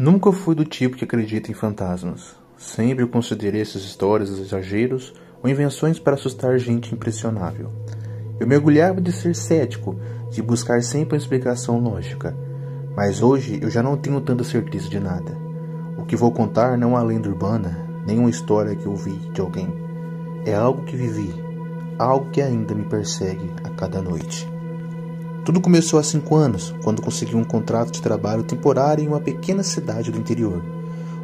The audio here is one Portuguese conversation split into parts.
Nunca fui do tipo que acredita em fantasmas. Sempre considerei essas histórias exageros ou invenções para assustar gente impressionável. Eu mergulhava de ser cético, de buscar sempre uma explicação lógica. Mas hoje eu já não tenho tanta certeza de nada. O que vou contar não é uma lenda urbana, nem uma história que ouvi de alguém. É algo que vivi, algo que ainda me persegue a cada noite. Tudo começou há 5 anos, quando consegui um contrato de trabalho temporário em uma pequena cidade do interior.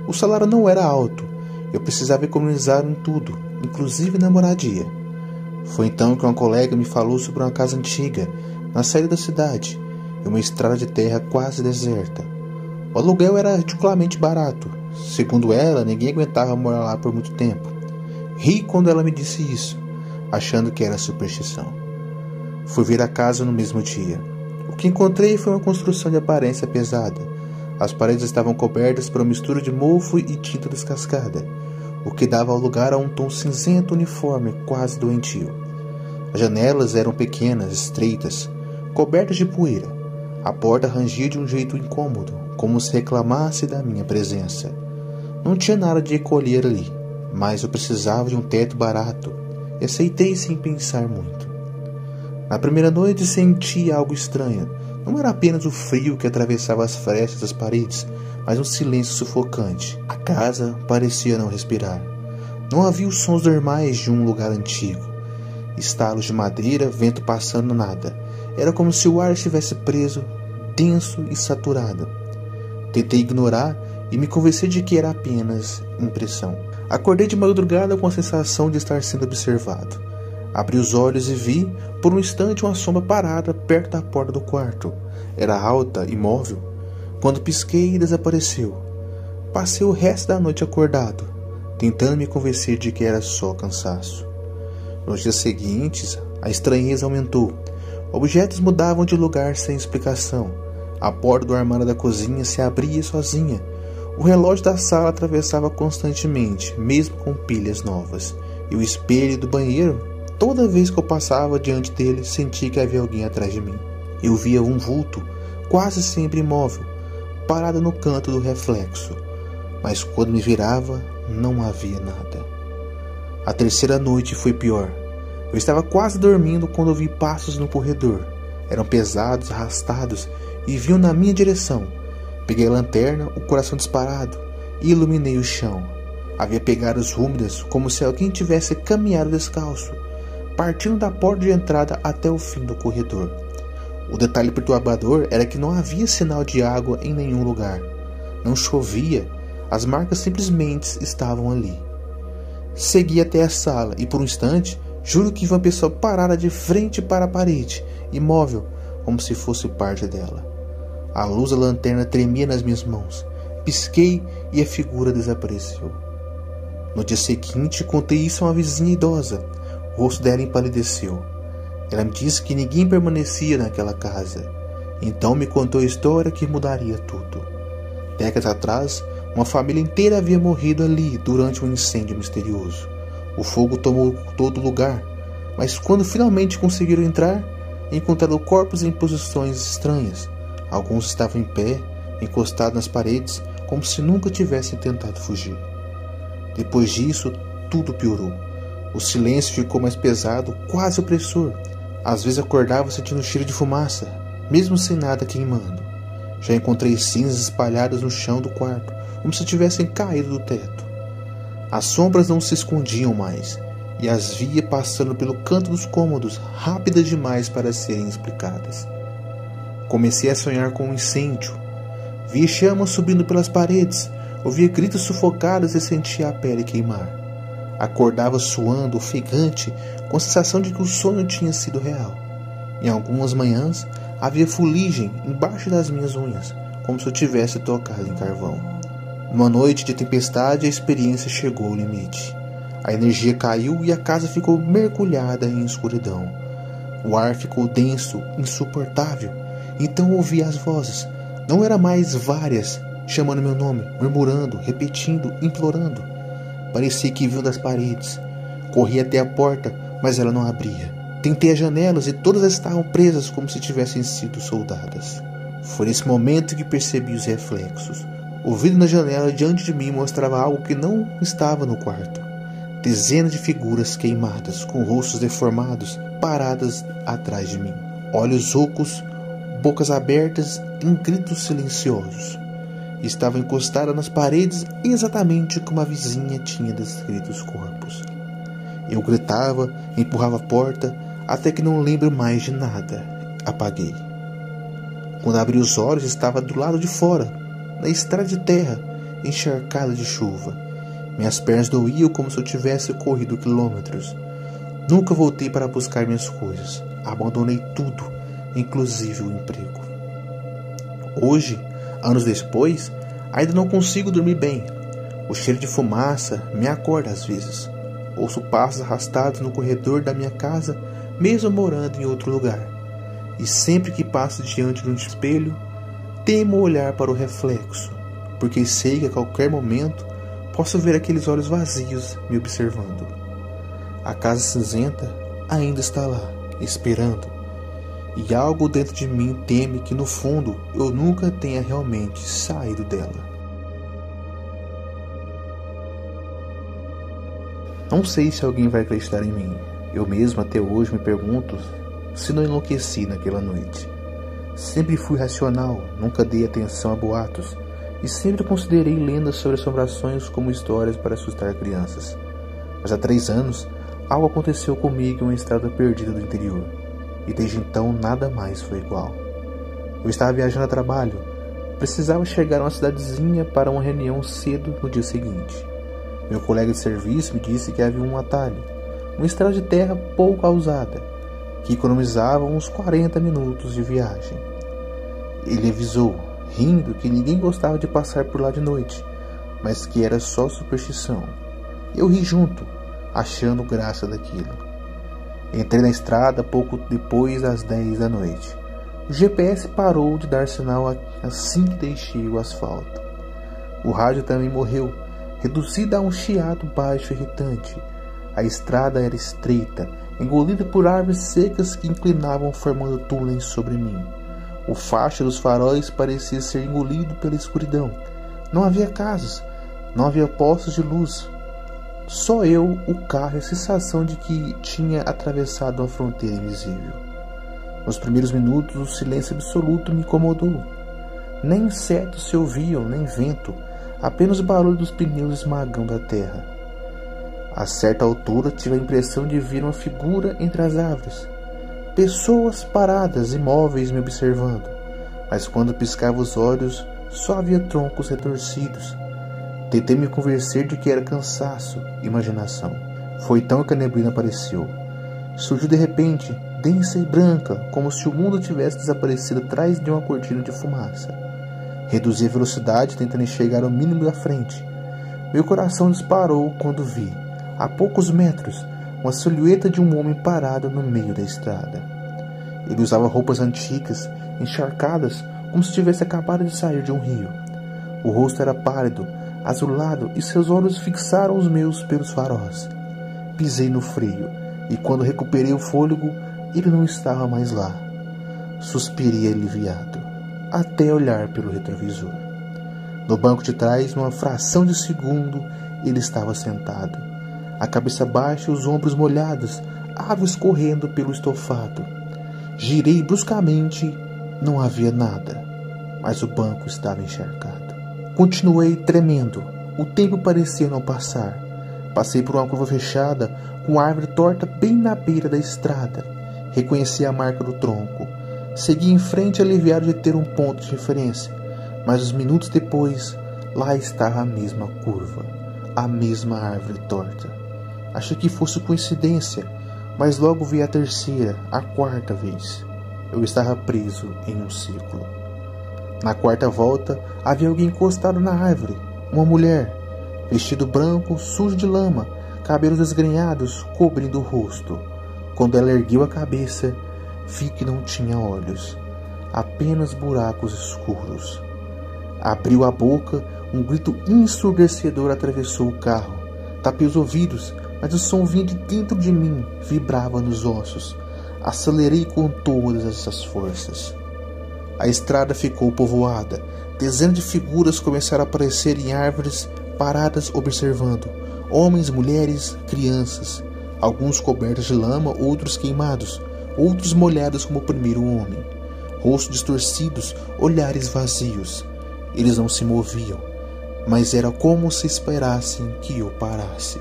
O salário não era alto, eu precisava economizar em tudo, inclusive na moradia. Foi então que uma colega me falou sobre uma casa antiga, na saída da cidade, e uma estrada de terra quase deserta. O aluguel era ridiculamente barato. Segundo ela, ninguém aguentava morar lá por muito tempo. Ri quando ela me disse isso, achando que era superstição. Fui ver a casa no mesmo dia. O que encontrei foi uma construção de aparência pesada. As paredes estavam cobertas por uma mistura de mofo e tinta descascada, o que dava lugar a um tom cinzento uniforme, quase doentio. As janelas eram pequenas, estreitas, cobertas de poeira. A porta rangia de um jeito incômodo, como se reclamasse da minha presença. Não tinha nada de recolher ali, mas eu precisava de um teto barato, e aceitei sem pensar muito. Na primeira noite senti algo estranho. Não era apenas o frio que atravessava as frestas das paredes, mas um silêncio sufocante. A casa parecia não respirar. Não havia os sons normais de um lugar antigo. Estalos de madeira, vento passando, nada. Era como se o ar estivesse preso, denso e saturado. Tentei ignorar e me convenci de que era apenas impressão. Acordei de madrugada com a sensação de estar sendo observado. Abri os olhos e vi, por um instante, uma sombra parada perto da porta do quarto. Era alta, imóvel. Quando pisquei, desapareceu. Passei o resto da noite acordado, tentando me convencer de que era só cansaço. Nos dias seguintes, a estranheza aumentou. Objetos mudavam de lugar sem explicação. A porta do armário da cozinha se abria sozinha. O relógio da sala atravessava constantemente, mesmo com pilhas novas. E o espelho do banheiro, toda vez que eu passava diante dele, sentia que havia alguém atrás de mim. Eu via um vulto, quase sempre imóvel, parado no canto do reflexo. Mas quando me virava, não havia nada. A terceira noite foi pior. Eu estava quase dormindo quando ouvi passos no corredor. Eram pesados, arrastados, e vinham na minha direção. Peguei a lanterna, o coração disparado, e iluminei o chão. Havia pegadas úmidas, como se alguém tivesse caminhado descalço, partindo da porta de entrada até o fim do corredor. O detalhe perturbador era que não havia sinal de água em nenhum lugar. Não chovia, as marcas simplesmente estavam ali. Segui até a sala e, por um instante, juro que vi uma pessoa parada de frente para a parede, imóvel, como se fosse parte dela. A luz da lanterna tremia nas minhas mãos. Pisquei e a figura desapareceu. No dia seguinte, contei isso a uma vizinha idosa. O rosto dela empalideceu. Ela me disse que ninguém permanecia naquela casa. Então me contou a história que mudaria tudo. Décadas atrás, uma família inteira havia morrido ali durante um incêndio misterioso. O fogo tomou todo lugar, mas quando finalmente conseguiram entrar, encontraram corpos em posições estranhas. Alguns estavam em pé, encostados nas paredes, como se nunca tivessem tentado fugir. Depois disso, tudo piorou. O silêncio ficou mais pesado, quase opressor. Às vezes acordava sentindo cheiro de fumaça, mesmo sem nada queimando. Já encontrei cinzas espalhadas no chão do quarto, como se tivessem caído do teto. As sombras não se escondiam mais, e as via passando pelo canto dos cômodos, rápidas demais para serem explicadas. Comecei a sonhar com um incêndio. Via chamas subindo pelas paredes, ouvia gritos sufocados e sentia a pele queimar. Acordava suando, ofegante, com a sensação de que o sonho tinha sido real. Em algumas manhãs, havia fuligem embaixo das minhas unhas, como se eu tivesse tocado em carvão. Numa noite de tempestade, a experiência chegou ao limite. A energia caiu e a casa ficou mergulhada em escuridão. O ar ficou denso, insuportável. Então ouvi as vozes. Não eram mais várias, chamando meu nome, murmurando, repetindo, implorando. Parecia que vinham das paredes. Corri até a porta, mas ela não abria. Tentei as janelas e todas estavam presas como se tivessem sido soldadas. Foi nesse momento que percebi os reflexos. O vidro na janela diante de mim mostrava algo que não estava no quarto. Dezenas de figuras queimadas, com rostos deformados, paradas atrás de mim. Olhos ocos, bocas abertas em gritos silenciosos. Estava encostada nas paredes exatamente como a vizinha tinha descrito os corpos. Eu gritava, empurrava a porta, até que não lembro mais de nada. Apaguei. Quando abri os olhos, estava do lado de fora, na estrada de terra, encharcada de chuva. Minhas pernas doíam como se eu tivesse corrido quilômetros. Nunca voltei para buscar minhas coisas. Abandonei tudo, inclusive o emprego. Hoje, anos depois, ainda não consigo dormir bem. O cheiro de fumaça me acorda às vezes. Ouço passos arrastados no corredor da minha casa, mesmo morando em outro lugar. E sempre que passo diante de um espelho, temo olhar para o reflexo, porque sei que a qualquer momento posso ver aqueles olhos vazios me observando. A casa cinzenta ainda está lá, esperando, e algo dentro de mim teme que no fundo eu nunca tenha realmente saído dela. Não sei se alguém vai acreditar em mim. Eu mesmo até hoje me pergunto se não enlouqueci naquela noite. Sempre fui racional, nunca dei atenção a boatos e sempre considerei lendas sobre assombrações como histórias para assustar crianças. Mas há 3 anos, algo aconteceu comigo em uma estrada perdida do interior, e desde então nada mais foi igual. Eu estava viajando a trabalho, precisava chegar a uma cidadezinha para uma reunião cedo no dia seguinte. Meu colega de serviço me disse que havia um atalho, uma estrada de terra pouco usada, que economizava uns 40 minutos de viagem. Ele avisou, rindo, que ninguém gostava de passar por lá de noite, mas que era só superstição. Eu ri junto, achando graça daquilo. Entrei na estrada pouco depois das 10 da noite. O GPS parou de dar sinal assim que deixei o asfalto. O rádio também morreu, reduzido a um chiado baixo e irritante. A estrada era estreita, engolida por árvores secas que inclinavam formando túneis sobre mim. O facho dos faróis parecia ser engolido pela escuridão. Não havia casas, não havia postos de luz. Só eu, o carro e a sensação de que tinha atravessado uma fronteira invisível. Nos primeiros minutos, o silêncio absoluto me incomodou. Nem insetos se ouviam, nem vento, apenas o barulho dos pneus esmagando a terra. A certa altura, tive a impressão de ver uma figura entre as árvores. Pessoas paradas, imóveis, me observando. Mas quando piscava os olhos, só havia troncos retorcidos. Tentei me convencer de que era cansaço, imaginação. Foi então que a neblina apareceu. Surgiu de repente, densa e branca, como se o mundo tivesse desaparecido atrás de uma cortina de fumaça. Reduzi a velocidade, tentando enxergar o mínimo da frente. Meu coração disparou quando vi, a poucos metros, uma silhueta de um homem parado no meio da estrada. Ele usava roupas antigas, encharcadas, como se tivesse acabado de sair de um rio. O rosto era pálido, azulado, e seus olhos fixaram os meus pelos faróis. Pisei no freio, e quando recuperei o fôlego, ele não estava mais lá. Suspirei aliviado, até olhar pelo retrovisor. No banco de trás, numa fração de segundo, ele estava sentado, a cabeça baixa e os ombros molhados, água escorrendo pelo estofado. Girei bruscamente, não havia nada, mas o banco estava encharcado. Continuei tremendo, o tempo parecia não passar. Passei por uma curva fechada, com a árvore torta bem na beira da estrada. Reconheci a marca do tronco. Segui em frente, aliviado de ter um ponto de referência, mas uns minutos depois, lá estava a mesma curva, a mesma árvore torta. Achei que fosse coincidência, mas logo vi a terceira, a quarta vez. Eu estava preso em um ciclo. Na quarta volta, havia alguém encostado na árvore, uma mulher, vestido branco, sujo de lama, cabelos desgrenhados, cobrindo o rosto. Quando ela ergueu a cabeça, vi que não tinha olhos, apenas buracos escuros. Abriu a boca, um grito ensurdecedor atravessou o carro. Tapei os ouvidos, mas o som vinha de dentro de mim, vibrava nos ossos. Acelerei com todas essas forças. A estrada ficou povoada, Dezenas de figuras começaram a aparecer em árvores paradas observando. Homens, mulheres, crianças. Alguns cobertos de lama, outros queimados. Outros molhados como o primeiro homem. Rostos distorcidos, olhares vazios. Eles não se moviam, mas era como se esperassem que eu parasse.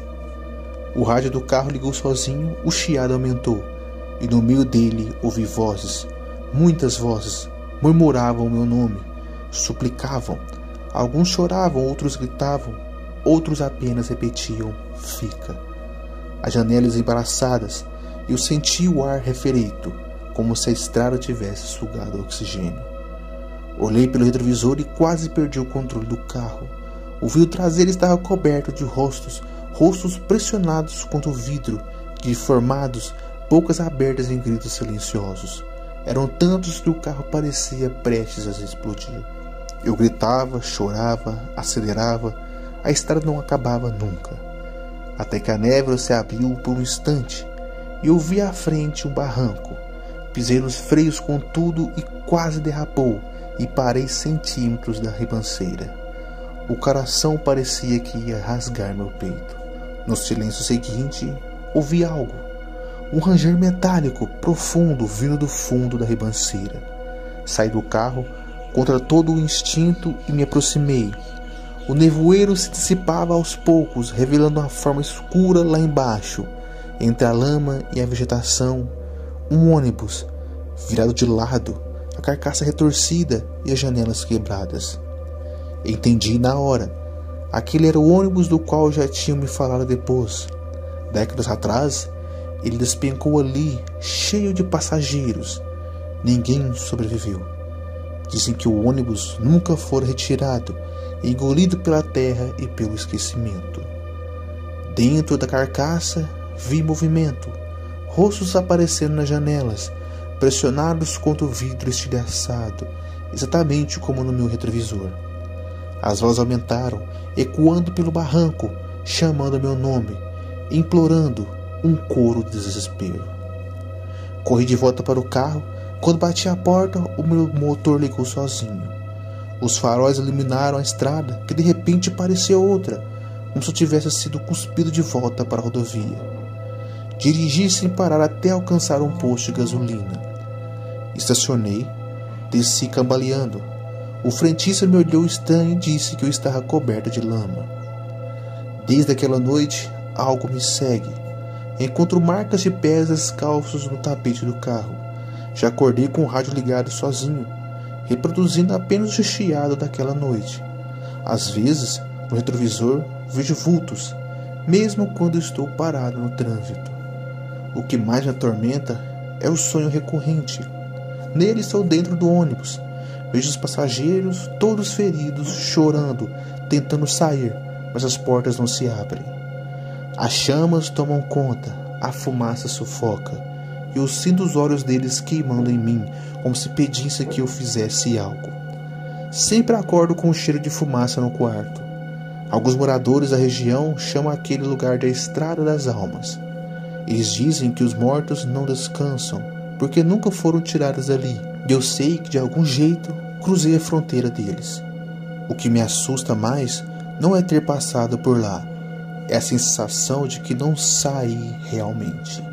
O rádio do carro ligou sozinho, o chiado aumentou, e no meio dele ouvi vozes, muitas vozes, murmuravam meu nome, suplicavam. Alguns choravam, outros gritavam, outros apenas repetiam, fica. As janelas embaraçadas, eu senti o ar refereito, como se a estrada tivesse sugado oxigênio. Olhei pelo retrovisor e quase perdi o controle do carro. O vidro traseiro estava coberto de rostos pressionados contra o vidro, deformados, bocas abertas em gritos silenciosos. Eram tantos que o carro parecia prestes a explodir. Eu gritava, chorava, acelerava, a estrada não acabava nunca. Até que a névoa se abriu por um instante e eu vi à frente um barranco. Pisei nos freios com tudo e quase derrapou e parei centímetros da ribanceira. O coração parecia que ia rasgar meu peito. No silêncio seguinte, ouvi algo. Um ranger metálico profundo vindo do fundo da ribanceira. Saí do carro contra todo o instinto e me aproximei. O nevoeiro se dissipava aos poucos, revelando uma forma escura lá embaixo, entre a lama e a vegetação. Um ônibus, virado de lado, a carcaça retorcida e as janelas quebradas. Entendi na hora. Aquele era o ônibus do qual já tinham me falado depois. Décadas atrás, ele despencou ali, cheio de passageiros. Ninguém sobreviveu. Dizem que o ônibus nunca fora retirado, engolido pela terra e pelo esquecimento. Dentro da carcaça, vi movimento. Rostos aparecendo nas janelas, pressionados contra o vidro estilhaçado, exatamente como no meu retrovisor. As vozes aumentaram, ecoando pelo barranco, chamando meu nome, implorando, um coro de desespero. Corri de volta para o carro. Quando bati a porta, o meu motor ligou sozinho. Os faróis iluminaram a estrada, que de repente parecia outra, como se eu tivesse sido cuspido de volta para a rodovia. Dirigi sem parar até alcançar um posto de gasolina. Estacionei, desci cambaleando. O frentista me olhou estranho e disse que eu estava coberto de lama. Desde aquela noite, algo me segue. Encontro marcas de pés descalços no tapete do carro. Já acordei com o rádio ligado sozinho, reproduzindo apenas o chiado daquela noite. Às vezes, no retrovisor, vejo vultos, mesmo quando estou parado no trânsito. O que mais me atormenta é o sonho recorrente. Nele estou dentro do ônibus. Vejo os passageiros, todos feridos, chorando, tentando sair, mas as portas não se abrem. As chamas tomam conta, a fumaça sufoca, e eu sinto os olhos deles queimando em mim, como se pedissem que eu fizesse algo. Sempre acordo com um cheiro de fumaça no quarto. Alguns moradores da região chamam aquele lugar de Estrada das Almas. Eles dizem que os mortos não descansam, porque nunca foram tirados dali, e eu sei que de algum jeito cruzei a fronteira deles. O que me assusta mais não é ter passado por lá, é a sensação de que não saí realmente.